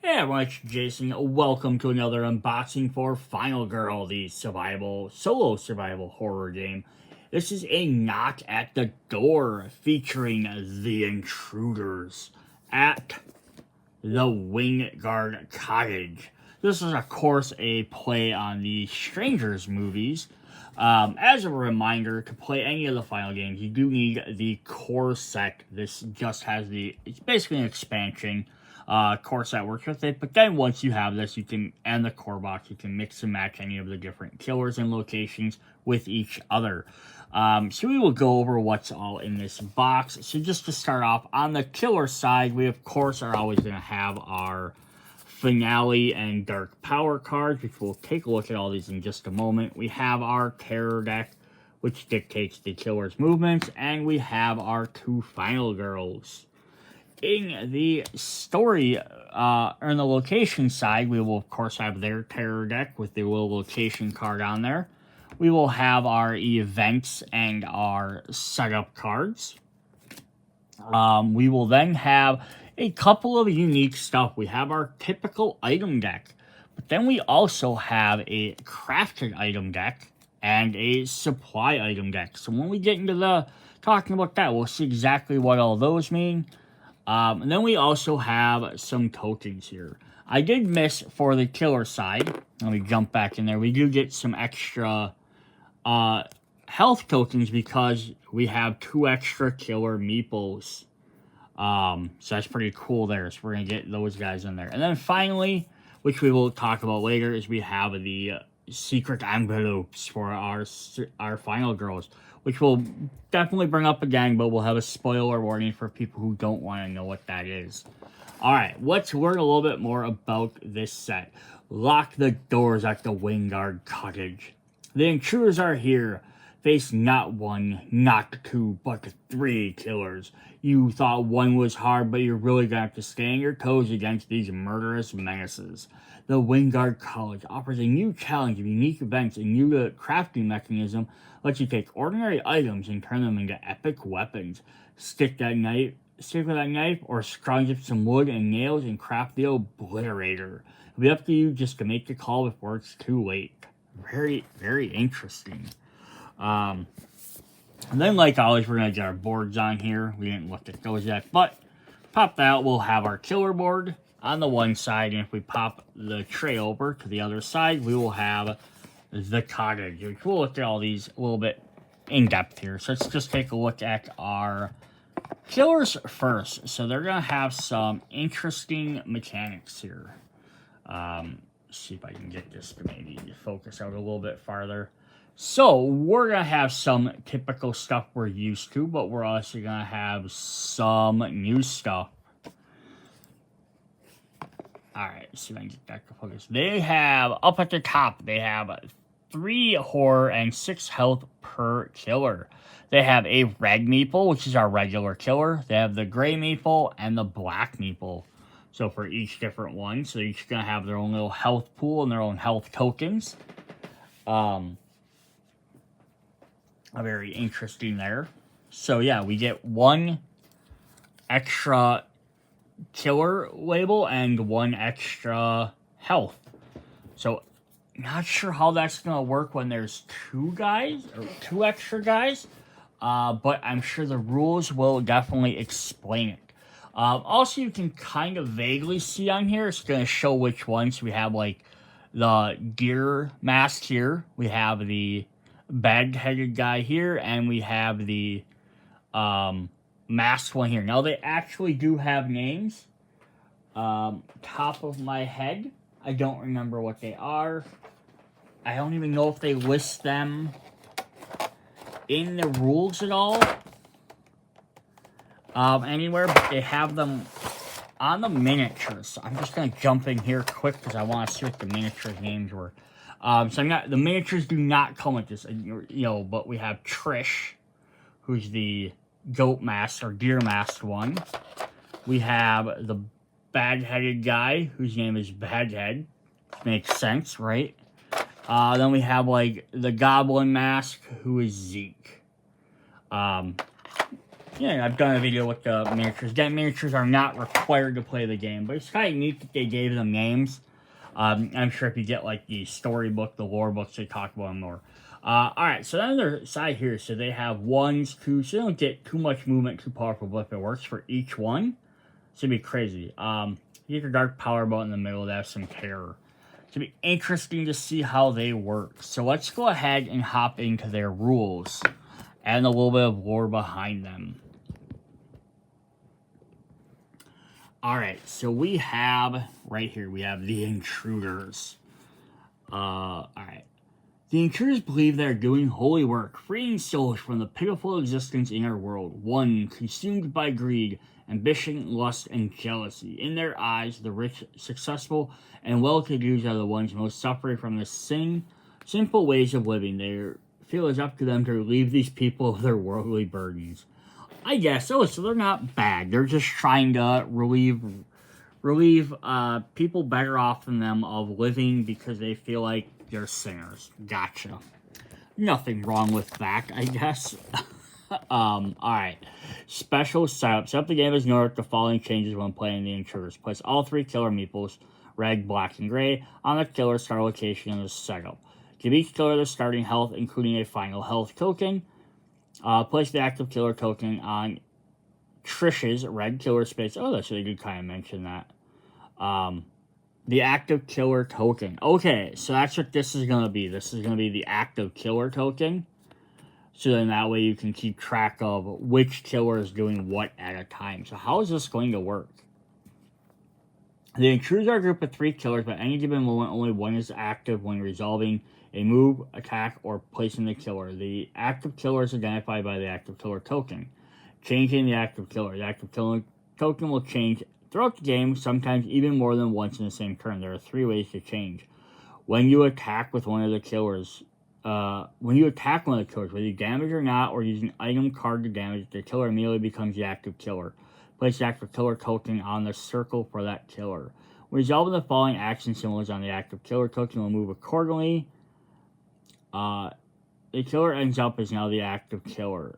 Hey everyone, it's Jason. Welcome to another unboxing for Final Girl, the solo survival horror game. This is a knock at the door featuring the Intruders at the Windgrade Cottage. This is, of course, a play on the Strangers movies. As a reminder, to play any of the final games, you do need the core set. This just has it's basically an expansion core set works with it. But then once you have this, you can, and the core box, you can mix and match any of the different killers and locations with each other. So we will go over what's all in this box. So just to start off, on the killer side, we of course are always going to have our finale and dark power cards, which we'll take a look at all these in just a moment. We have our terror deck, which dictates the killer's movements, and we have our two final girls. In the story, or in the location side, we will of course have their terror deck with the little location card on there. We will have our events and our setup cards. We will then have a couple of unique stuff. We have our typical item deck, but then we also have a crafted item deck and a supply item deck. So when we get into talking about that, we'll see exactly what all those mean. And then we also have some tokens here. I did miss for the killer side. Let me jump back in there. We do get some extra health tokens because we have 2 extra killer meeples. So that's pretty cool there. So we're going to get those guys in there. And then finally, which we will talk about later, is we have the secret envelopes for our final girls, which we'll definitely bring up again, but we'll have a spoiler warning for people who don't want to know what that is. Alright, let's learn a little bit more about this set. Lock the doors at the Windgrade Cottage. The intruders are here. Face not 1, not 2, but 3 killers. You thought 1 was hard, but you're really going to have to stand your toes against these murderous menaces. The Windgrade Cottage offers a new challenge of unique events and new crafting mechanism. Lets you take ordinary items and turn them into epic weapons. Stick with that knife, or scrounge up some wood and nails and craft the obliterator. It'll be up to you just to make the call before it's too late. Very, very interesting. And then, like always, we're going to get our boards on here. We didn't look at those yet, but pop that out. We'll have our killer board on the one side, and if we pop the tray over to the other side, we will have the cottage, which we'll look at all these a little bit in depth here. So let's just take a look at our killers first. So they're going to have some interesting mechanics here. See if I can get this to maybe focus out a little bit farther. So we're going to have some typical stuff we're used to, but we're also going to have some new stuff. Alright, see if I can get that to focus. They have, up at the top, they have 3 horror and 6 health per killer. They have a red meeple, which is our regular killer. They have the gray meeple and the black meeple. So for each different one, so each going to have their own little health pool and their own health tokens. Very interesting there. So yeah, we get 1 extra killer label and 1 extra health. So not sure how that's gonna work when there's 2 guys or 2 extra guys, but I'm sure the rules will definitely explain it. Also, you can kind of vaguely see on here, it's gonna show which ones. We have like the deer mask here, we have the bag-headed guy here, and we have the masked one here. Now they actually do have names. Top of my head, I don't remember what they are. I don't even know if they list them in the rules at all. Anywhere, but they have them on the miniatures. So I'm just gonna jump in here quick because I want to see what the miniature names were. The miniatures do not come with this, but we have Trish, who's the goat mask or deer masked one. We have the bag-headed guy, whose name is Baghead. Makes sense, right? Then we have like the goblin mask, who is Zeke. Yeah, I've done a video with the miniatures. Again, miniatures are not required to play the game, but it's kind of neat that they gave them names. I'm sure if you get like the storybook, the lore books, they talk about them more. Alright, so then on their side here, so they have ones, twos, so they don't get too much movement, too powerful, but if it works for each one, it's gonna be crazy. You get your dark power bolt in the middle, that has some terror. It's gonna be interesting to see how they work. So let's go ahead and hop into their rules and a little bit of lore behind them. Alright, so we have, right here, we have the Intruders. Alright. The Intruders believe they are doing holy work, freeing souls from the pitiful existence in our world, one consumed by greed, ambition, lust, and jealousy. In their eyes, the rich, successful, and well-to-dos are the ones most suffering from the sinful ways of living. They feel it's up to them to relieve these people of their worldly burdens. I guess so. So they're not bad. They're just trying to relieve people better off than them of living because they feel like they're sinners. Gotcha. Nothing wrong with that, I guess. Alright. Special setup. Set up the game as noted the following changes when playing the Intruders. Place all 3 killer meeples, red, black, and gray, on the killer star location in the setup. Give each killer the starting health, including a final health token. Place the active killer token on Trish's red killer space. Oh, that's really good. Kind of mention that. The active killer token. Okay, so that's what this is going to be. This is going to be the active killer token. So then that way you can keep track of which killer is doing what at a time. So how is this going to work? The Intruders are a group of 3 killers, but at any given moment, only one is active when resolving a move, attack, or placing the killer. The active killer is identified by the active killer token. Changing the active killer. The active killer token will change throughout the game, sometimes even more than once in the same turn. There are 3 ways to change. When you attack with one of the killers, whether you damage or not, or use an item card to damage, the killer immediately becomes the active killer. Place the active killer token on the circle for that killer. When resolving the following action symbols on the active killer token will move accordingly. The killer ends up as now the active killer.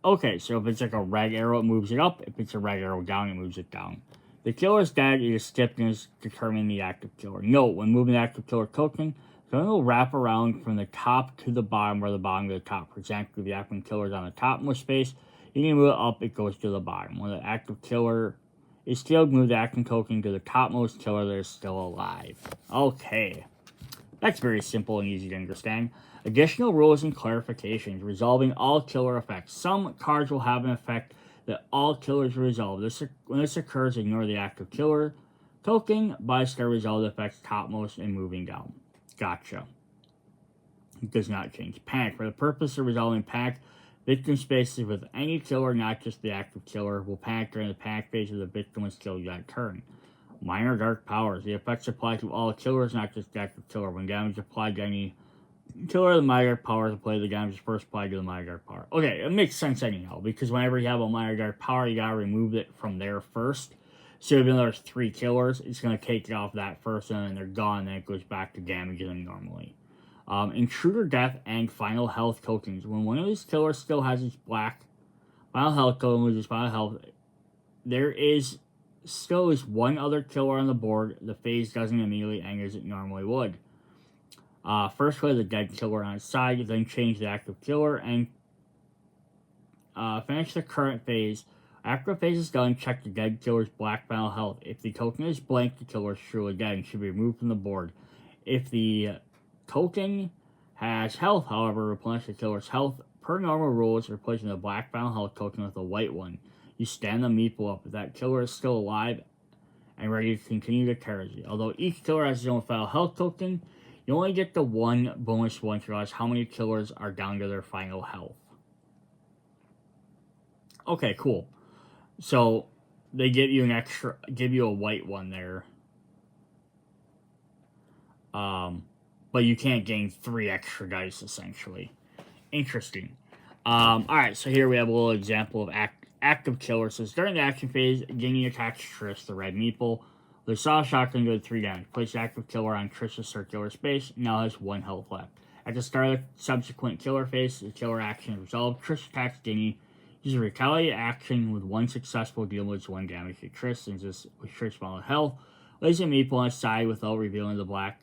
Okay, so if it's like a red arrow, it moves it up. If it's a red arrow down, it moves it down. The killer is dead, it is skipped and is determining the active killer. Note, when moving the active killer token, the token will wrap around from the top to the bottom or the bottom to the top. For example, if the active killer is on the topmost space, you can move it up, it goes to the bottom. When the active killer is killed, move the active token to the topmost killer that is still alive. Okay. That's very simple and easy to understand. Additional rules and clarifications. Resolving all killer effects. Some cards will have an effect that all killers resolve. When this occurs, ignore the active killer token. By-star resolve effects topmost and moving down. Gotcha. It does not change. Panic. For the purpose of resolving panic, victim spaces with any killer, not just the active killer, will panic during the panic phase of the victim was killed that turn. Minor dark powers. The effects apply to all killers, not just the active killer. When damage applied to any killer, the minor dark powers apply the damage first applied to the minor dark power. Okay, it makes sense anyhow, because whenever you have a minor dark power, you gotta remove it from there first. So even though there's 3 killers, it's gonna take it off that first, and then they're gone, and then it goes back to damaging them normally. Intruder death and final health tokens. When one of these killers still has its black final health token, loses final health, there is still is one other killer on the board. The phase doesn't immediately end as it normally would. First play the dead killer on its side, then change the active killer, and finish the current phase. After the phase is done, check the dead killer's black final health. If the token is blank, the killer is truly dead and should be removed from the board. If the token has health, however, replenish the killer's health. Per normal rules, replacing the black final health token with a white one. You stand the meeple up. If that killer is still alive and ready to continue the terrorism. Although each killer has his own final health token, you only get the one bonus one to realize how many killers are down to their final health. Okay, cool. So they give you a white one there. But you can't gain 3 extra dice essentially. Interesting. Alright, so here we have a little example of active killer. So during the action phase, Guinea attacks Trish, the red meeple. The saw shotgun did 3 damage. Place the active killer on Trish's circular space. Now has 1 health left. At the start of the subsequent killer phase, the killer action is resolved. Trish attacks Guinea. Use a retaliate action with one successful, deal with 1 damage to Triss, and just with Triss amount of health. Lays a meeple on its side without revealing the black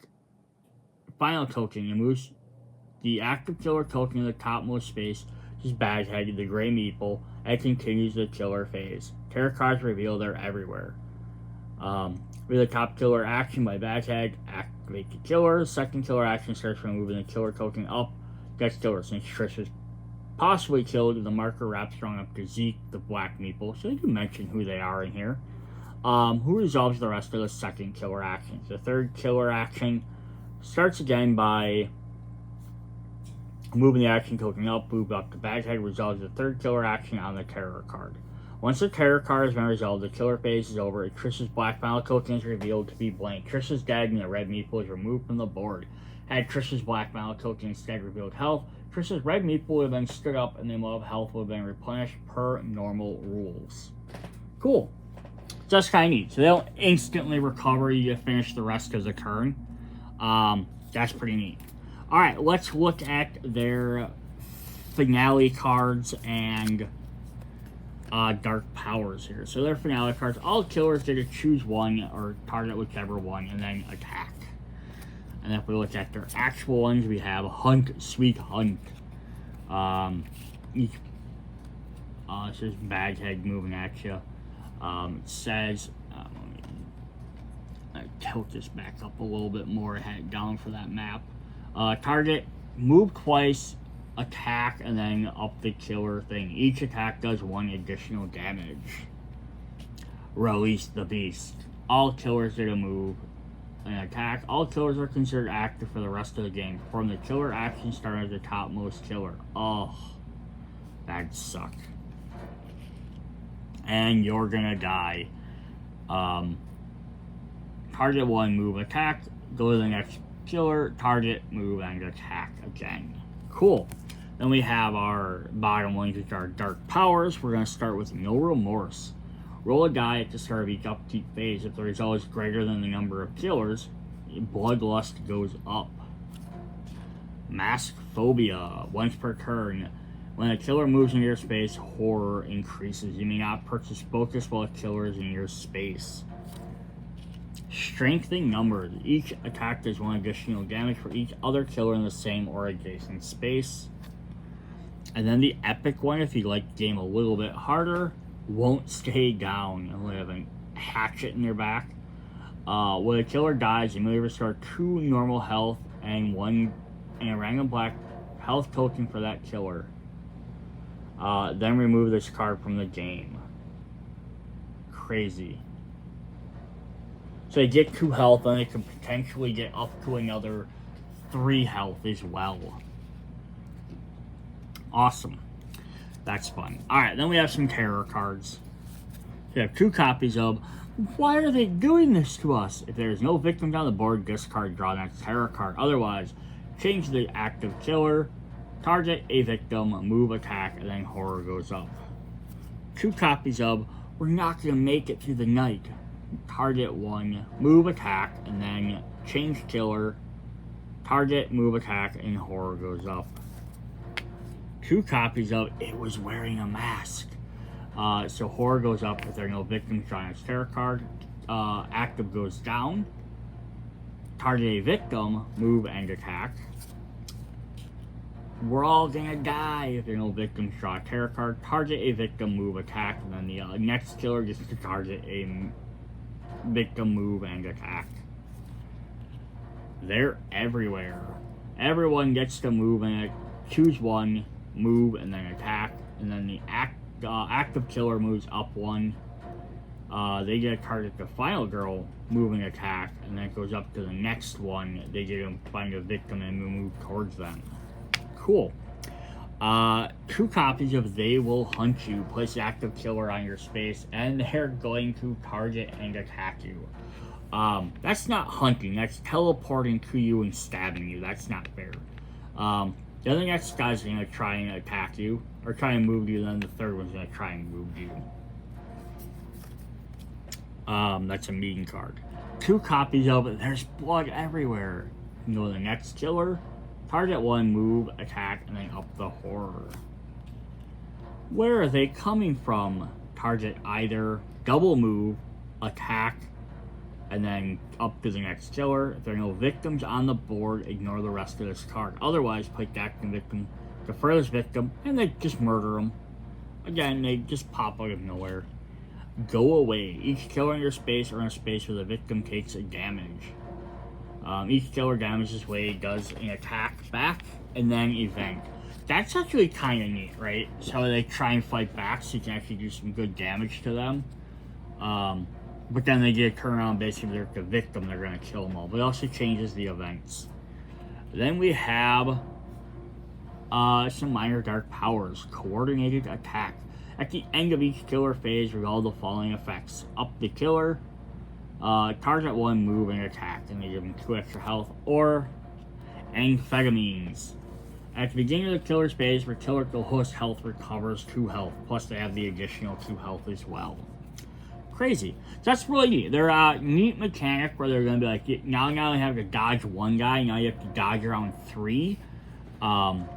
final token, and moves the active killer token in the topmost space, just badheaded the gray meeple, and continues the killer phase. Terror cards reveal they're everywhere. With the top killer action by badhead, activate the killer. Second killer action starts from moving the killer token up. Gets killer since Trish is possibly killed. The marker wraps strong up to Zeke, the black meeple. So they do mention who they are in here. Who resolves the rest of the second killer actions. The third killer action starts again by moving the action token up, move up to badhead, resolves the third killer action on the terror card. Once the terror card has been resolved, the killer phase is over. Trish's black final token is revealed to be blank. Trish is dead and the red meeple is removed from the board. Had Trish's black final token instead revealed health, Trish's red meeple would have been stood up and the amount of health would have been replenished per normal rules. Cool. Just kind of neat. So they'll instantly recover you to finish the rest of the turn. That's pretty neat. Alright, let's look at their finale cards and dark powers here. So their finale cards, all killers get to choose one or target whichever one and then attack. And if we look at their actual ones, we have Hunt, Sweet Hunt. Each it says Baghead moving at you. It says, let me tilt this back up a little bit more, head down for that map. Target, move twice, attack, and then up the killer thing. Each attack does 1 additional damage. Release the beast. All killers get a move and attack. All killers are considered active for the rest of the game. Perform the killer action starting as the topmost killer. Oh, that'd suck. And you're gonna die. Target 1, move, attack. Go to the next killer, target, move, and attack again. Cool. Then we have our bottom ones, which are dark powers. We're going to start with No Remorse. Roll a die at the start of each upkeep phase. If the result is greater than the number of killers, Bloodlust goes up. Mask Phobia. Once per turn. When a killer moves in your space, horror increases. You may not purchase focus while a killer is in your space. Strengthening numbers. Each attack does 1 additional damage for each other killer in the same or adjacent space. And then the epic one, if you like the game a little bit harder, Won't Stay Down. You'll have a hatchet in your back. When a killer dies, you may restore 2 normal health and a random black health token for that killer. Then remove this card from the game. Crazy. So they get 2 health, and they can potentially get up to another 3 health as well. Awesome. That's fun. Alright, then we have some terror cards. We have 2 copies of Why Are They Doing This to Us? If there is no victim on the board, discard, draw the next terror card. Otherwise, change the active killer, target a victim, move, attack, and then horror goes up. 2 copies of We're Not Gonna Make It Through the Night. Target 1, move, attack, and then change killer, target, move, attack, and horror goes up. 2 copies of It Was Wearing a Mask. So horror goes up if there are no victims drawing its terror card. Active goes down. Target a victim, move, and attack. We're All Gonna Die if there are no victims draw a terror card. Target a victim, move, attack, and then the next killer gets to target a victim, move, and attack. They're everywhere. Everyone gets to move and choose 1, move, and then attack. And then the active killer moves up 1. They get to target the final girl, move, and attack. And then it goes up to the next one. They get to find a victim and move towards them. Cool. 2 copies of They Will Hunt You. Place the active killer on your space, and they're going to target and attack you. That's not hunting. That's teleporting to you and stabbing you. That's not fair. The other next guy's going to try and attack you, or try and move you, then the third one's going to try and move you. That's a meeting card. 2 copies of it. There's blood everywhere. You can go to the next killer. Target 1, move, attack, and then up the horror. Where are they coming from? Target either double move, attack, and then up to the next killer. If there are no victims on the board, ignore the rest of this card. Otherwise, play back the victim, the furthest victim, and they just murder them. Again, they just pop out of nowhere. Go away. Each killer in your space or in a space where the victim takes a damage. Each killer damages way does an attack back and then event. That's actually kind of neat, right? So they try and fight back so you can actually do some good damage to them. But then they get a turnaround, basically they're the victim, they're going to kill them all. But it also changes the events. Then we have some minor dark powers. Coordinated attack. At the end of each killer phase, resolve the following effects. Up the killer, target one move and attack, and they give them 2 extra health. Or amphetamines. At the beginning of the killer's phase, where killer host health recovers 2 health. Plus they have the additional 2 health as well. Crazy. So that's really neat. They're a neat mechanic where they're going to be like, now you have to dodge 1 guy, now you have to dodge around 3. And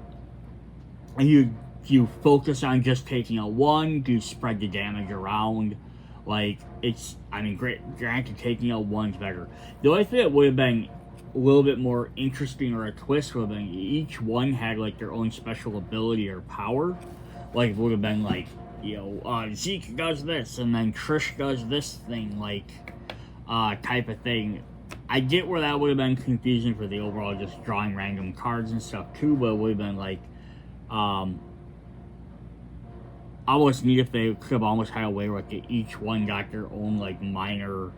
you focus on just taking a 1, do spread the damage around. Like, it's, I mean, granted, taking a 1's better. The only thing that would have been a little bit more interesting or a twist would have been each one had, like, their own special ability or power. Like, it would have been, like, you know, Zeke does this, and then Trish does this thing, like, type of thing. I get where that would have been confusing for the overall just drawing random cards and stuff, too, but it would have been, like, almost neat if they could have almost had a way where like, each one got their own like minor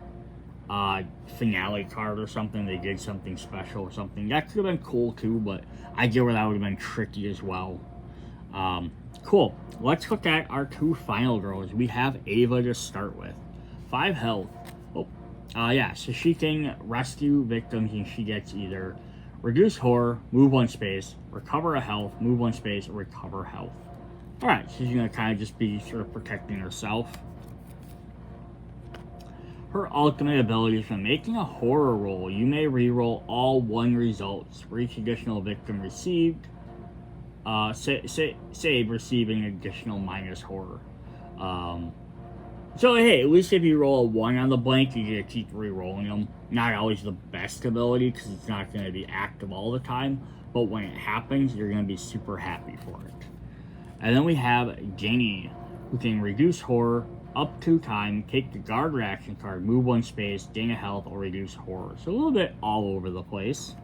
finale card or something. They did something special or something. That could have been cool too, but I get where that would have been tricky as well. Cool. Let's look at our 2 final girls. We have Ava to start with. 5 health. Oh, yeah, so she can rescue victims and she gets either reduce horror, move 1 space, recover a health, move 1 space, or recover health. Alright, so she's going to kind of just be sort of protecting herself. Her ultimate ability is when making a horror roll, you may reroll all 1 results for each additional victim received. Save receiving additional minus horror. So hey, at least if you roll a 1 on the blank, you get to keep re-rolling them. Not always the best ability, because it's not going to be active all the time, but when it happens, you're going to be super happy for it. And then we have Janie, who can reduce horror up to time, take the guard reaction card, move 1 space, gain a health, or reduce horror. So a little bit all over the place.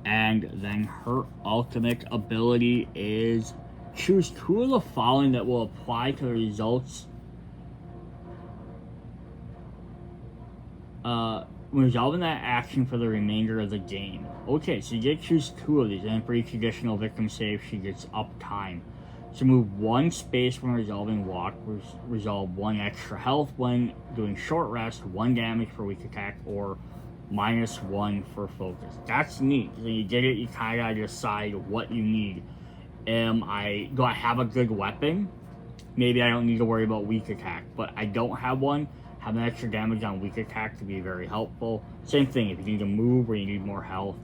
And then her ultimate ability is choose 2 of the following that will apply to the results resolving that action for the remainder of the game. Okay, so you get to choose 2 of these, and for each additional victim save, she gets up time. So move 1 space when resolving walk, resolve 1 extra health when doing short rest, 1 damage for weak attack, or -1 for focus. That's neat. So you get it, you kind of decide what you need. Do I have a good weapon? Maybe I don't need to worry about weak attack, but I don't have one. Having extra damage on weak attack could be very helpful. Same thing, if you need to move or you need more health.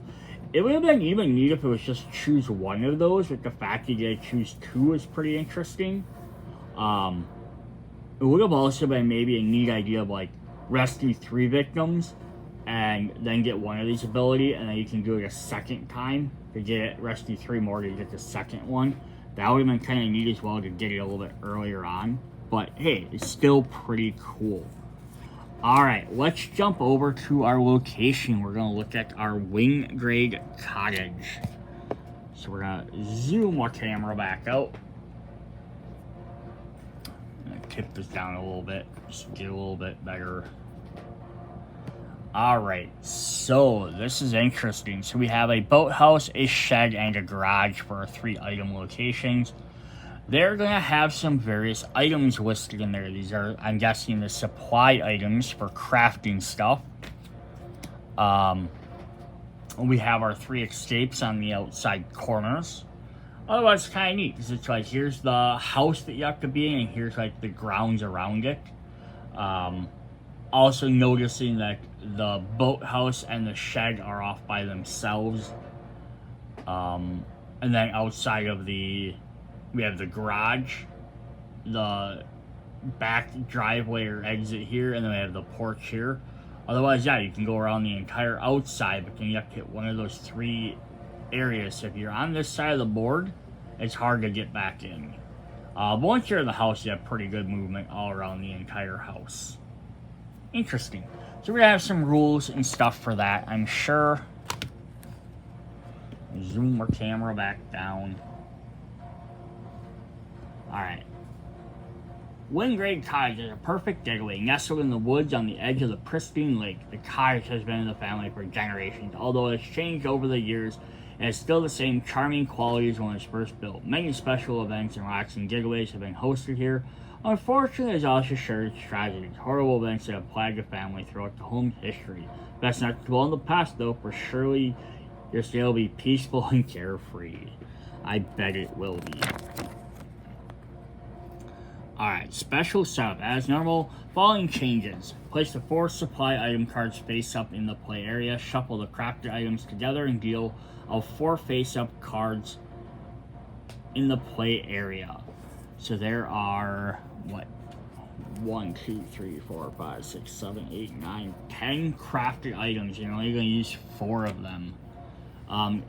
It would have been even neat if it was just choose 1 of those, but the fact you get to choose 2 is pretty interesting. It would have also been maybe a neat idea of like rescue 3 victims and then get 1 of these ability, and then you can do it a second time to get rescue 3 more to get the second one. That would have been kind of neat as well to get it a little bit earlier on. But hey, it's still pretty cool. Alright, let's jump over to our location. We're going to look at our Windgrade Cottage. So we're going to zoom our camera back out. I'm going to tip this down a little bit, just to get a little bit better. Alright, so this is interesting. So we have a boathouse, a shed, and a garage for our 3 item locations. They're going to have some various items listed in there. These are, I'm guessing, the supply items for crafting stuff. We have our 3 escapes on the outside corners. Otherwise, it's kind of neat, because it's like, here's the house that you have to be in, and here's like the grounds around it. Also noticing that the boathouse and the shed are off by themselves. And then outside of the We have the garage, the back driveway or exit here, and then we have the porch here. Otherwise, yeah, you can go around the entire outside, but then you have to hit one of those 3 areas. So if you're on this side of the board, it's hard to get back in. But once you're in the house, you have pretty good movement all around the entire house. Interesting. So we're gonna have some rules and stuff for that, I'm sure. Zoom our camera back down. Alright. Windgrade Cottage is a perfect getaway, nestled in the woods on the edge of the pristine lake. The cottage has been in the family for generations, although it's changed over the years, and it's still the same charming qualities when it was first built. Many special events and relaxing getaways have been hosted here. Unfortunately, there's also shared tragedies, horrible events that have plagued the family throughout the home's history. Best not to dwell in the past, though, for surely your stay will be peaceful and carefree. I bet it will be. Alright, special setup. As normal, following changes. Place the 4 supply item cards face up in the play area. Shuffle the crafted items together and deal of 4 face up cards in the play area. So there are, what? 1, 2, 3, 4, 5, 6, 7, 8, 9, 10 crafted items. You're only going to use 4 of them.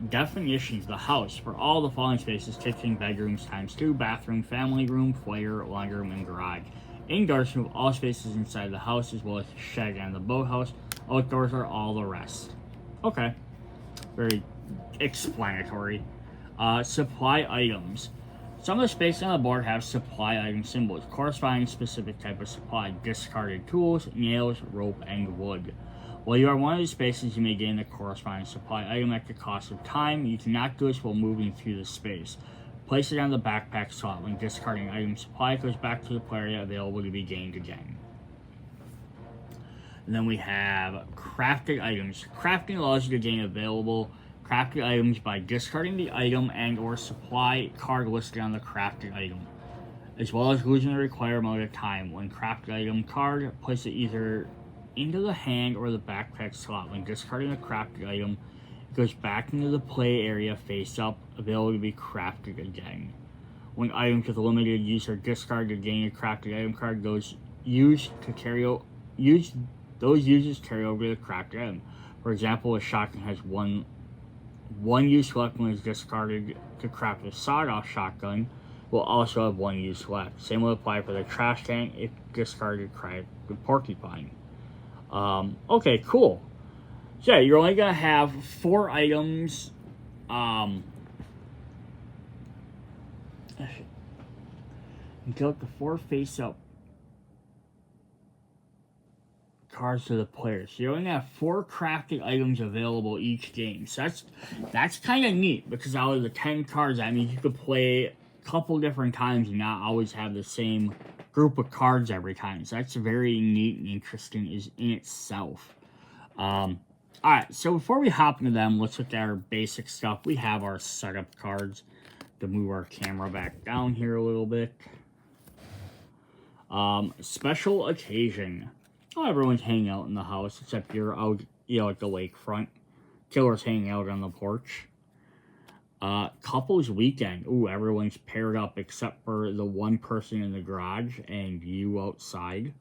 Definitions: the house for all the following spaces: kitchen, bedrooms ×2, bathroom, family room, foyer, laundry room, and garage. Indoors move all spaces inside the house as well as the shed and the boathouse. Outdoors are all the rest. Okay, very explanatory. Supply items. Some of the spaces on the board have supply item symbols corresponding to specific type of supply: discarded tools, nails, rope, and wood. While you are one of these spaces, you may gain the corresponding supply item at the cost of time. You cannot do this while moving through the space. Place it on the backpack slot. When discarding item supply, it goes back to the player area available to be gained again. And then we have crafted items. Crafting allows you to gain available crafted items by discarding the item and or supply card listed on the crafted item, as well as losing the required amount of time. When crafted item card, place it either into the hand or the backpack slot. When discarding a crafted item, it goes back into the play area face up, available to be crafted again. When items with limited use are discarded to gain a crafted item card, those uses carry over to the crafted item. For example, a shotgun has one use left when it's discarded to craft a sawed-off shotgun. Will also have 1 use left. Same will apply for the trash can if discarded craft the porcupine. Okay, cool. So yeah, you're only gonna have 4 items. Until the 4 face-up cards to the players. So you're only gonna have 4 crafted items available each game. So that's kind of neat, because out of the 10 cards, that means you could play a couple different times and not always have the same group of cards every time. So that's very neat and interesting in itself. Alright, so before we hop into them, let's look at our basic stuff. We have our setup cards. To move our camera back down here a little bit. Special occasion. Oh, everyone's hanging out in the house, except you're out, at the lakefront. Killer's hanging out on the porch. Couples weekend. Ooh, everyone's paired up except for the one person in the garage and you outside.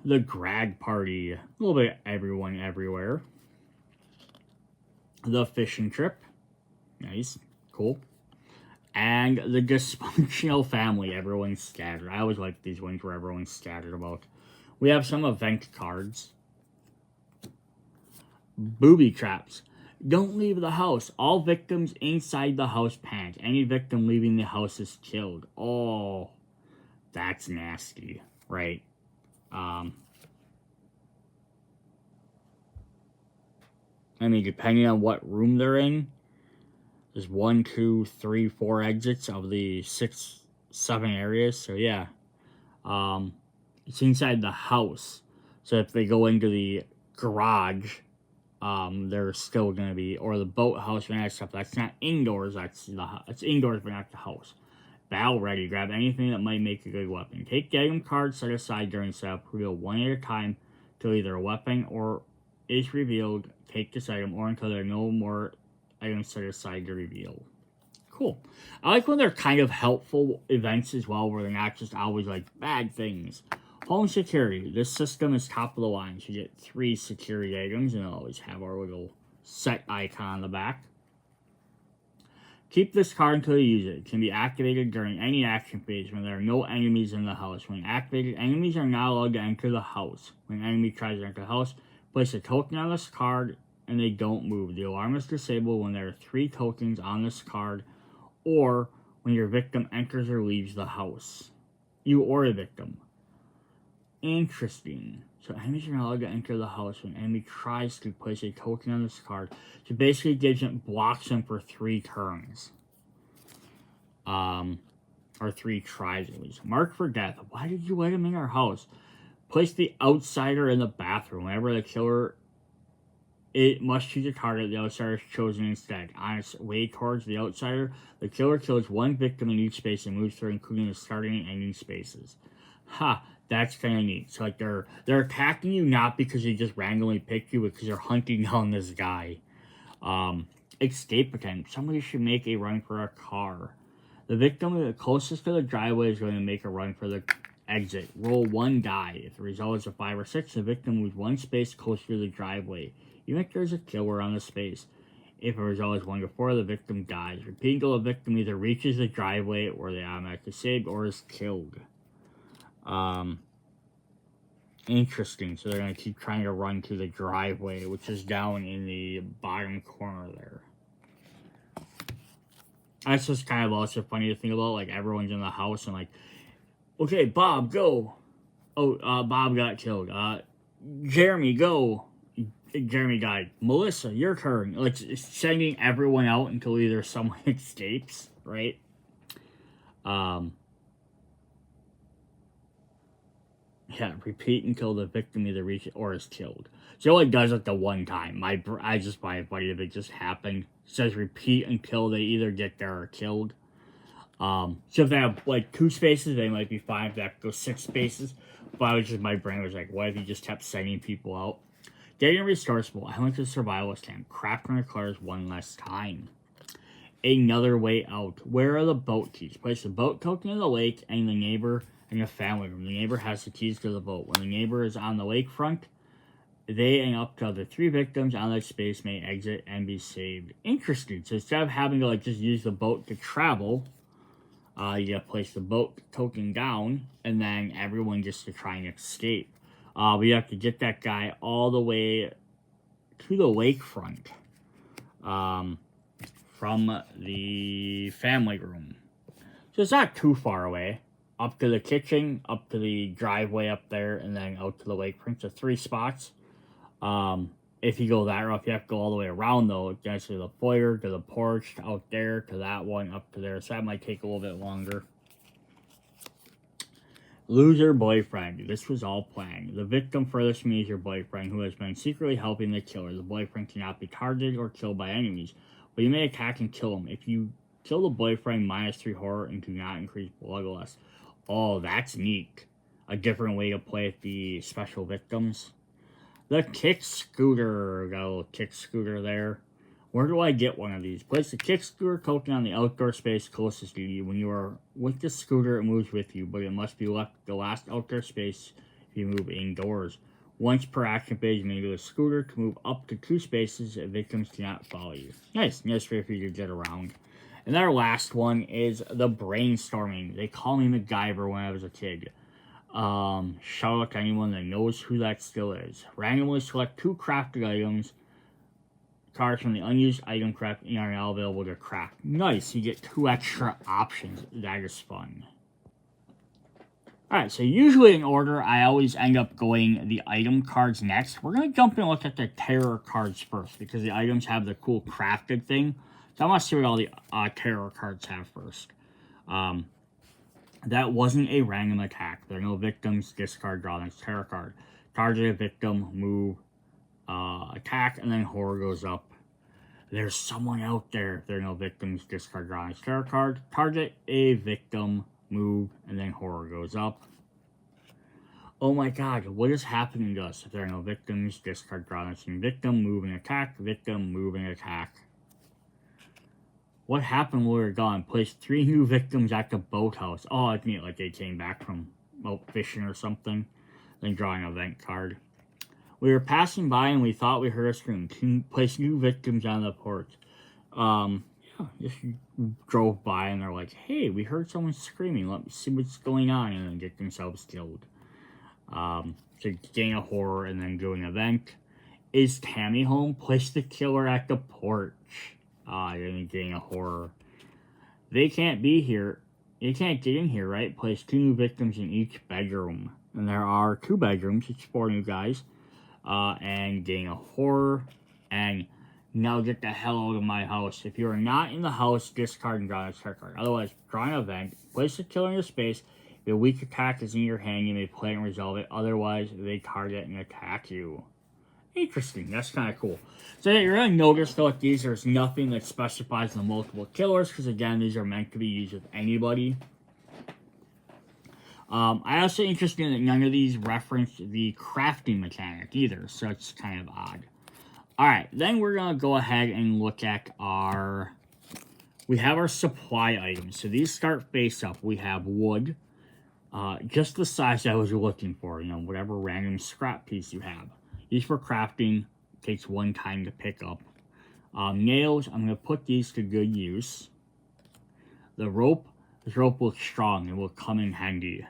The grad party. A little bit of everyone everywhere. The fishing trip. Nice. Cool. And the dysfunctional family. Everyone's scattered. I always like these ones where everyone's scattered about. We have some event cards. Booby traps. Don't leave the house. All victims inside the house panic. Any victim leaving the house is killed. Oh, that's nasty, right? I mean, depending on what room they're in, there's 1, 2, 3, 4 exits of the 6, 7 areas. So yeah, it's inside the house. So if they go into the garage, they're still gonna be, or the boathouse and that stuff. That's not indoors. It's indoors, but not the house. Battle ready. Grab anything that might make a good weapon. Take the item card set aside during setup. Reveal one at a time till either a weapon or is revealed. Take this item, or until there are no more items set aside to reveal. Cool. I like when they're kind of helpful events as well, where they're not just always like bad things. Home security. This system is top of the line. So you get 3 security items, and it'll always have our little set icon on the back. Keep this card until you use it. It can be activated during any action phase when there are no enemies in the house. When activated, enemies are not allowed to enter the house. When an enemy tries to enter the house, place a token on this card and they don't move. The alarm is disabled when there are 3 tokens on this card, or when your victim enters or leaves the house. You or a victim. Interesting. So enemies are not allowed to enter the house when an enemy tries to place a token on this card. So basically blocks them for 3 turns. Or 3 tries at least. Mark for death. Why did you let him in our house? Place the outsider in the bathroom. Whenever the killer, it must choose a target. The outsider is chosen instead. On its way towards the outsider, the killer kills 1 victim in each space and moves through, including the starting and ending spaces. Ha! That's kind of neat. So like they're attacking you not because they just randomly picked you, but because they're hunting down this guy. Escape attempt. Somebody should make a run for a car. The victim closest to the driveway is going to make a run for the exit. Roll 1 die. If the result is a 5 or 6, the victim moves 1 space closer to the driveway, even if there's a killer on the space. If the result is 1 to 4, the victim dies. Repeat until the victim either reaches the driveway or they automatically saved or is killed. Interesting. So they're going to keep trying to run to the driveway, which is down in the bottom corner there. That's just kind of also funny to think about. Like, everyone's in the house and like, okay, Bob, go. Oh, Bob got killed. Jeremy, go. Jeremy died. Melissa, your turn. Like, sending everyone out until either someone escapes, right? Yeah, repeat until the victim either reaches or is killed. So it only does it the one time. I just find it funny if it just happened. It says repeat until they either get there or killed. So if they have like 2 spaces, they might be fine. If they have to go 6 spaces, but my brain was like, what if you just kept sending people out? Getting resourceful. I went to the survivalist camp. Crafting requires 1 less time. Another way out. Where are the boat keys? Place the boat token in the lake and the neighbor and the family room. The neighbor has the keys to the boat. When the neighbor is on the lakefront, they and up to the 3 victims on that space may exit and be saved. Interesting. So instead of having to like just use the boat to travel, you gotta place the boat token down, and then everyone gets to try and escape. We have to get that guy all the way to the lakefront from the family room. So it's not too far away. Up to the kitchen, up to the driveway up there, and then out to the lakefront. So 3 spots. If you go that route, you have to go all the way around though. Just to the foyer, to the porch, out there, to that one, up to there. So that might take a little bit longer. Loser boyfriend. This was all planned. The victim furthest from me is your boyfriend, who has been secretly helping the killer. The boyfriend cannot be targeted or killed by enemies, but you may attack and kill him. If you kill the boyfriend, -3 horror and do not increase bloodlust. Oh, that's neat. A different way to play with the special victims. The kick scooter. Got a little kick scooter there. Where do I get one of these? Place the kick scooter token on the outdoor space closest to you. When you are with the scooter, it moves with you, but it must be left the last outdoor space if you move indoors. Once per action phase, you may use the scooter to move up to 2 spaces if victims cannot follow you. Nice way for you to get around. And our last one is the brainstorming. They call me MacGyver when I was a kid. Shout out to anyone that knows who that still is. Randomly select 2 crafted items. Cards from the unused item craft are now available to craft. Nice, you get 2 extra options. That is fun. Alright, so usually in order, I always end up going the item cards next. We're going to jump in and look at the terror cards first, because the items have the cool crafted thing. So I want to see what all the terror cards have first. That wasn't a random attack. There are no victims. Discard, draw next terror card. Target a victim, move, attack, and then horror goes up. There's someone out there. There are no victims. Discard, draw next terror card. Target a victim, move, and then horror goes up. Oh my god, what is happening to us? If there are no victims, discard, draw next victim, move, and attack. Victim, move, and attack. What happened when we were gone? Place 3 new victims at the boathouse. Oh, it's neat, like they came back from fishing or something. Then draw an event card. We were passing by and we thought we heard a scream. Place new victims on the porch. Yeah, just drove by and they're like, hey, we heard someone screaming. Let me see what's going on, and then get themselves killed. So gain a horror and then do an event. Is Tammy home? Place the killer at the porch. You're gonna gain a horror. They can't be here. You can't get in here, right? Place 2 new victims in each bedroom. And there are 2 bedrooms. It's 4 new guys. And gain a horror. And now get the hell out of my house. If you are not in the house, discard and draw an extra card. Otherwise, draw an event. Place the killer in your space. If a weak attack is in your hand, you may play and resolve it. Otherwise, they target and attack you. Interesting. That's kind of cool. So you're going to notice, though, with these, there's nothing that specifies the multiple killers, because, again, these are meant to be used with anybody. I also interested that none of these reference the crafting mechanic either, so it's kind of odd. Alright, then we're going to go ahead and look at our... We have our supply items. So these start face up. We have wood. Just the size I was looking for, you know, whatever random scrap piece you have. These for crafting, takes 1 time to pick up. Nails, I'm going to put these to good use. The rope, this rope looks strong and will come in handy.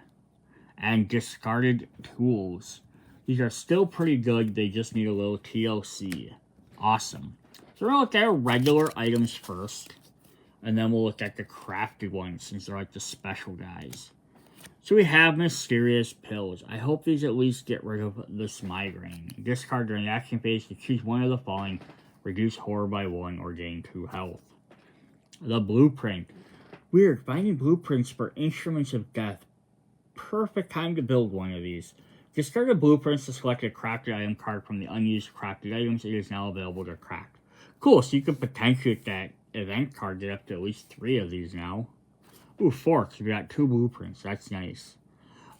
And discarded tools. These are still pretty good, they just need a little TLC. Awesome. So we're going to look at our regular items first. And then we'll look at the crafted ones, since they're like the special guys. So we have mysterious pills. I hope these at least get rid of this migraine. Discard during the action phase to choose one of the following. Reduce horror by 1 or gain 2 health. The blueprint. Weird, finding blueprints for instruments of death. Perfect time to build one of these. Discard the blueprints to select a crafted item card from the unused crafted items. It is now available to craft. Cool, so you could potentially with that event card get up to at least 3 of these now. Ooh, 4, because we got 2 blueprints. That's nice.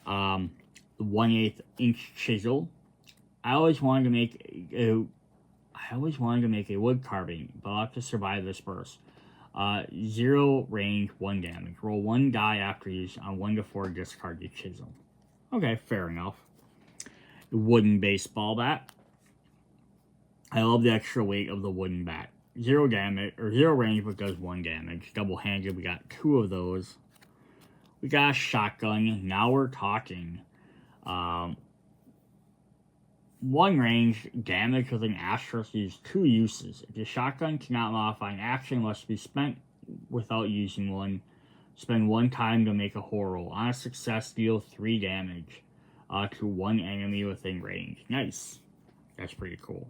1/8 inch chisel. I always wanted to make a wood carving, but I'll have to survive this burst. 0 range, 1 damage. Roll 1 die after use on 1 to 4. Discard the chisel. Okay, fair enough. Wooden baseball bat. I love the extra weight of the wooden bat. 0 damage, or 0 range, but does 1 damage. Double-handed, we got 2 of those. We got a shotgun. Now we're talking. 1 range, damage with an asterisk use 2 uses. If the shotgun cannot modify an action, must be spent without using one. Spend 1 time to make a horror roll. On a success, deal 3 damage to 1 enemy within range. Nice. That's pretty cool.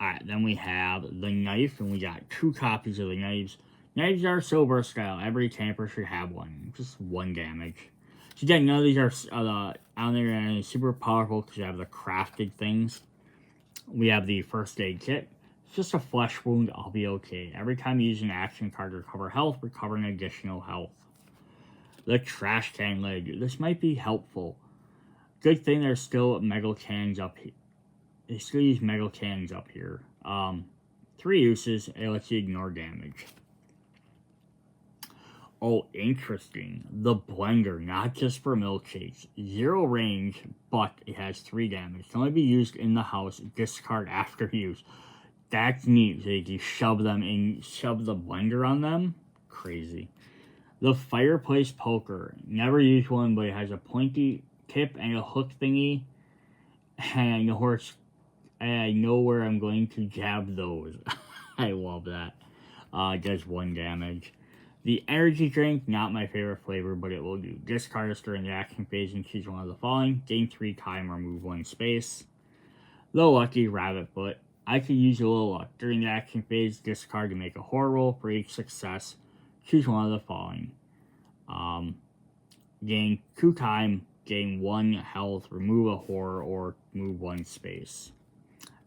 Alright, then we have the knife, and we got 2 copies of the knives. Knives are so versatile, every camper should have one. Just 1 damage. So again, none of these are out there and super powerful because you have the crafted things. We have the first aid kit. It's just a flesh wound, I'll be okay. Every time you use an action card to recover health, recover an additional health. The trash can lid. This might be helpful. Good thing there's still metal cans up here. They still use metal cans up here. 3 uses, it lets you ignore damage. Oh, interesting. The blender, not just for milkshakes. 0 range, but it has 3 damage. Can only be used in the house. Discard after use. That's neat. So you can shove them in, shove the blender on them. Crazy. The fireplace poker. Never used one, but it has a pointy tip and a hook thingy. And I know where I'm going to jab those. I love that. Does 1 damage. The energy drink, not my favorite flavor, but it will do. Discard this during the action phase and choose one of the following. Gain 3 time or move 1 space. The lucky rabbit foot. I could use a little luck. During the action phase, discard to make a horror roll. For each success, choose one of the following. Gain 2 time, gain 1 health, remove a horror, or move 1 space.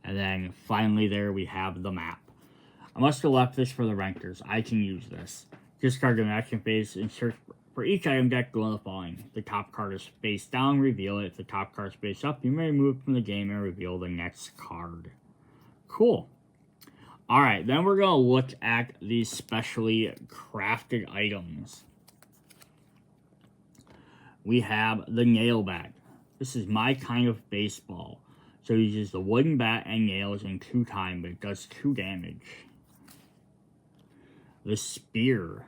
And then finally there we have the map. I must have left this for the renters. I can use this. Discard an action phase and search for each item deck. Go on the following. If the top card is face down, reveal it. If the top card is face up, you may remove it from the game and reveal the next card. Cool. Alright, then we're going to look at these specially crafted items. We have the nail bat. This is my kind of baseball. So it uses the wooden bat and nails in 2 times, but it does 2 damage. The spear.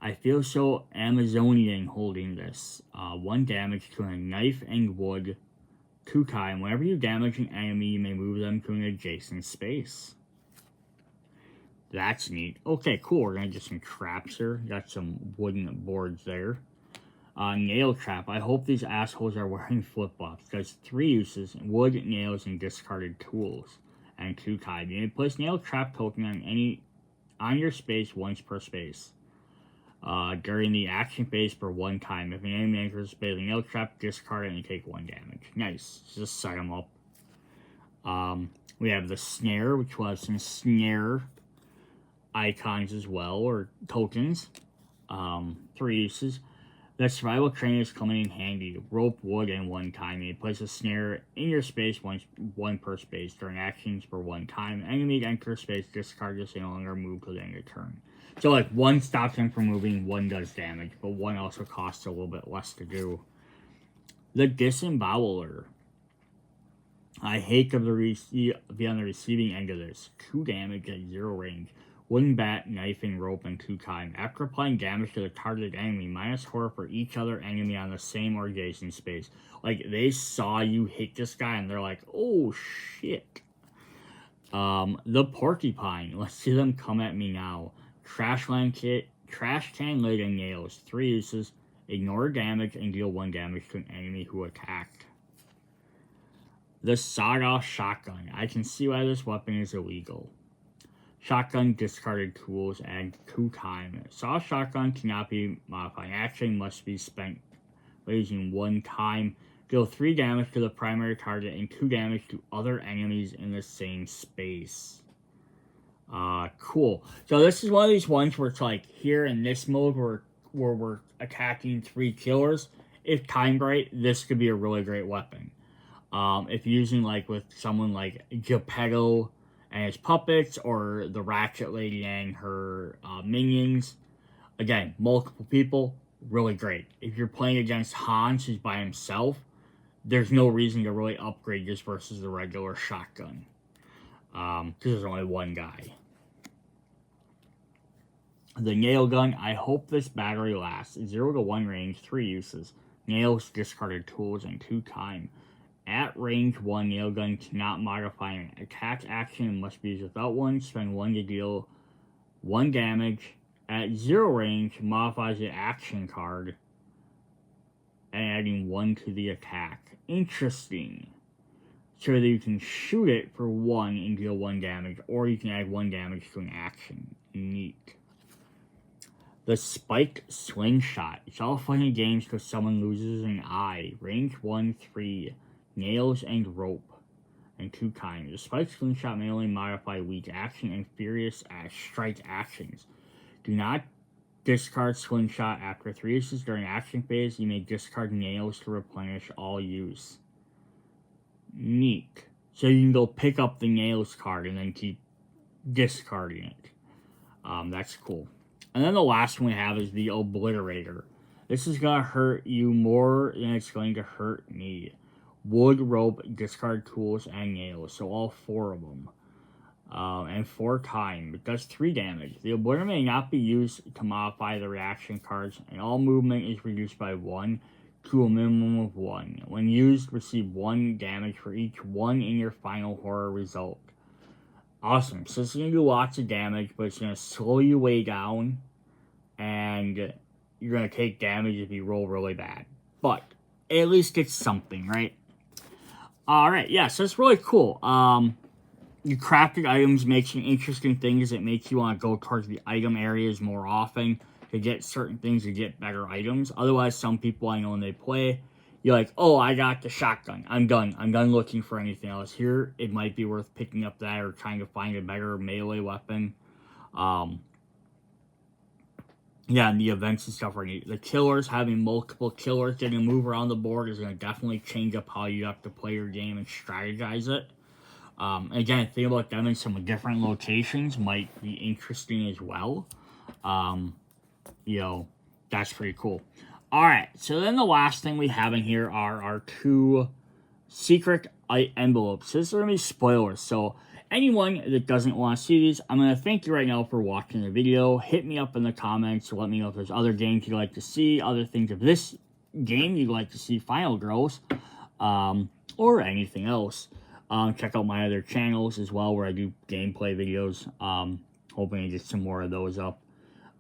I feel so Amazonian holding this. 1 damage to a knife and wood 2 times. Whenever you damage an enemy, you may move them to an adjacent space. That's neat. Okay, cool. We're going to get some traps here. Got some wooden boards there. Nail trap. I hope these assholes are wearing flip-flops. Does 3 uses: wood, nails, and discarded tools. And 2 times. You may place nail trap token on your space once per space. During the action phase for 1 time. If an enemy enters the space, the nail trap, discard it, and you take 1 damage. Nice. Just set them up. We have the snare, which will have some snare icons as well, or tokens. 3 uses. The survival trainers coming in handy. Rope, wood, and 1 time. You place a snare in your space, one per space. During actions for 1 time. Enemy enters space, discard this, and no longer move till the end of turn. So, like, 1 stops them from moving, 1 does damage, but 1 also costs a little bit less to do. The Disemboweler. I hate to be on the receiving end of this. 2 damage at 0 range. Wooden bat, knife, and rope in 2 times. After applying damage to the targeted enemy, -4 for each other enemy on the same or adjacent space. Like, they saw you hit this guy, and they're like, oh, shit. The porcupine. Let's see them come at me now. Trash can lid and nails. 3 uses. Ignore damage and deal 1 damage to an enemy who attacked. The sawed-off shotgun. I can see why this weapon is illegal. Shotgun, discarded tools, and 2 times. Sawed-off shotgun cannot be modified. Action must be spent using 1 time. Deal 3 damage to the primary target and 2 damage to other enemies in the same space. Cool. So this is one of these ones where it's like, here in this mode where we're attacking 3 killers, if timed right, this could be a really great weapon. If you're using, like, with someone like Geppetto and his puppets, or the Ratchet Lady and her minions, again, multiple people, really great. If you're playing against Hans, who's by himself, there's no reason to really upgrade this versus the regular shotgun. Because there's only 1 guy. The nail gun. I hope this battery lasts. 0 to 1 range, 3 uses. Nails, discarded tools, and 2 time. At range 1, nail gun cannot modify an attack action and must be used without 1. Spend 1 to deal 1 damage. At 0 range, modifies the action card and adding 1 to the attack. Interesting. So that you can shoot it for 1 and deal 1 damage, or you can add 1 damage to an action. Neat. The spiked slingshot. It's all fun and games because someone loses an eye. Range 1, 3. Nails and rope. And 2 times. The spiked slingshot may only modify weak action and furious strike actions. Do not discard slingshot after 3 uses during action phase. You may discard nails to replenish all use. Neat. So you can go pick up the nails card and then keep discarding it. That's cool. And then the last one we have is the obliterator. This is going to hurt you more than it's going to hurt me. Wood, rope, discard tools, and nails. So all 4 of them. And 4 times. It does 3 damage. The obliterator may not be used to modify the reaction cards, and all movement is reduced by 1 to a minimum of 1. When used, receive 1 damage for each 1 in your final horror result. Awesome. So it's going to do lots of damage, but it's going to slow you way down, and you're going to take damage if you roll really bad. But at least it's something, right? Alright, yeah, so it's really cool. You crafted items make some interesting things. It makes you want to go towards the item areas more often to get certain things, to get better items. Otherwise, some people I know when they play, you're like, oh, I got the shotgun. I'm done. I'm done looking for anything else. Here, it might be worth picking up that or trying to find a better melee weapon. Yeah, and the events and stuff are neat. The killers, having multiple killers that can move around the board is going to definitely change up how you have to play your game and strategize it. Again, think about them in some different locations might be interesting as well. You know, that's pretty cool. Alright, so then the last thing we have in here are our 2 secret envelopes. This is going to be spoilers, so anyone that doesn't want to see these, I'm going to thank you right now for watching the video. Hit me up in the comments to let me know if there's other games you'd like to see, other things of this game you'd like to see, Final Girls, or anything else. Check out my other channels as well where I do gameplay videos. Hoping to get some more of those up.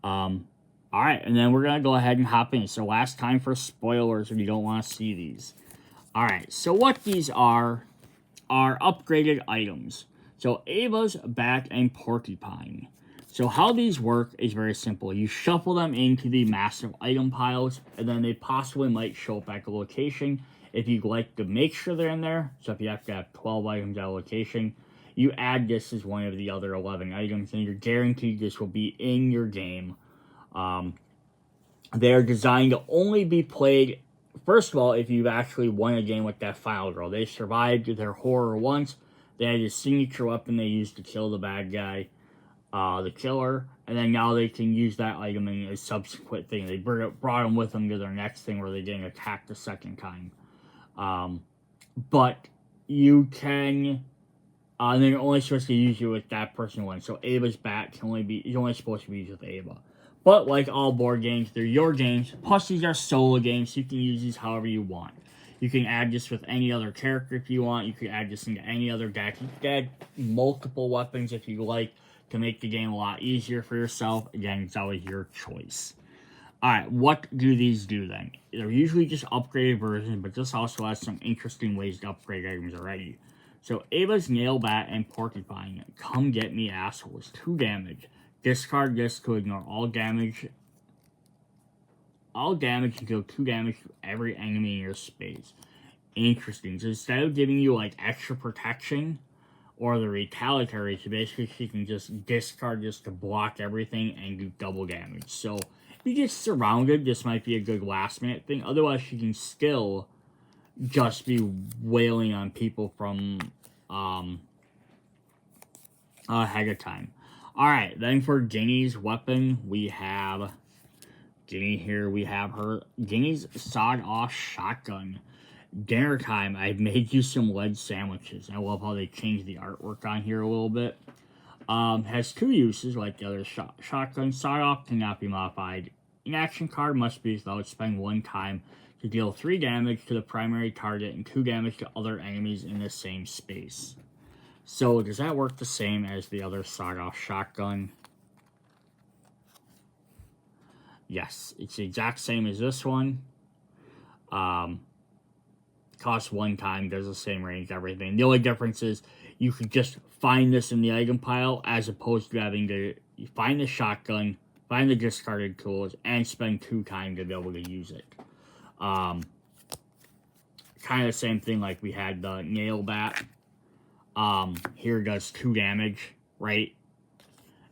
Alright, and then we're going to go ahead and hop in. So last time for spoilers if you don't want to see these. Alright, so what these are upgraded items. So Ava's Bat and Porcupine. So how these work is very simple. You shuffle them into the massive item piles, and then they possibly might show up at a location if you'd like to make sure they're in there. So if you have to have 12 items at a location, you add this as one of the other 11 items, and you're guaranteed this will be in your game. They're designed to only be played, first of all, if you've actually won a game with that Final Girl. They survived their horror once. They had a signature weapon they used to kill the bad guy, the killer, and then now they can use that item in a subsequent thing. They brought them with them to their next thing where they're getting attacked a second time. But you can, they're only supposed to use you with that person once. So Ava's Bat is only supposed to be used with Ava. But like all board games, they're your games. Plus, these are solo games, so you can use these however you want. You can add this with any other character if you want. You can add this into any other deck. You can add multiple weapons if you like to make the game a lot easier for yourself. Again, it's always your choice. Alright, what do these do then? They're usually just upgraded versions, but this also has some interesting ways to upgrade items already. So, Ava's Nail Bat and Porcupine. Come get me, assholes. 2 damage. Discard this to ignore all damage. All damage and deal 2 damage to every enemy in your space. Interesting. So instead of giving you like extra protection or the retaliatory, so basically she can just discard this to block everything and do double damage. So if you get surrounded, this might be a good last minute thing. Otherwise, she can still just be wailing on people from ahead of time. Alright, then for Ginny's weapon, we have Ginny here. We have her Ginny's sawed-off shotgun. Dinner time, I made you some lead sandwiches. I love how they changed the artwork on here a little bit. Has 2 uses like the other shotgun. Sawed-off cannot be modified. An action card must be used without spending 1 time to deal 3 damage to the primary target and 2 damage to other enemies in the same space. So, does that work the same as the other sawed-off shotgun? Yes, it's the exact same as this one. Costs 1 time, does the same range, everything. The only difference is you can just find this in the item pile as opposed to having to find the shotgun, find the discarded tools, and spend 2 time to be able to use it. Kind of the same thing like we had the Nail Bat. Here does 2 damage, right?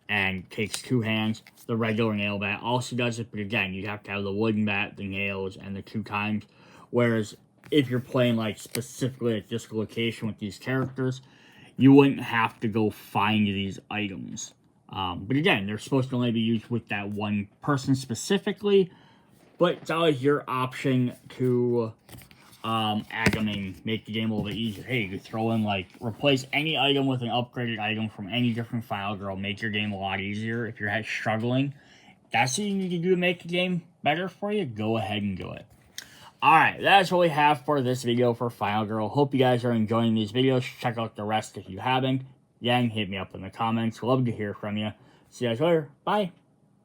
And takes 2 hands. The regular Nail Bat also does it, but again, you have to have the wooden bat, the nails, and the 2 times. Whereas, if you're playing, like, specifically at this location with these characters, you wouldn't have to go find these items. But again, they're supposed to only be used with that one person specifically, but it's always your option to add them in, make the game a little bit easier. Hey, you could throw in, like, replace any item with an upgraded item from any different Final Girl, make your game a lot easier. If you're struggling, that's what you need to do to make the game better for you, go ahead and do it. Alright, that's what we have for this video for Final Girl. Hope you guys are enjoying these videos. Check out the rest if you haven't. Again, hit me up in the comments. Love to hear from you. See you guys later. Bye.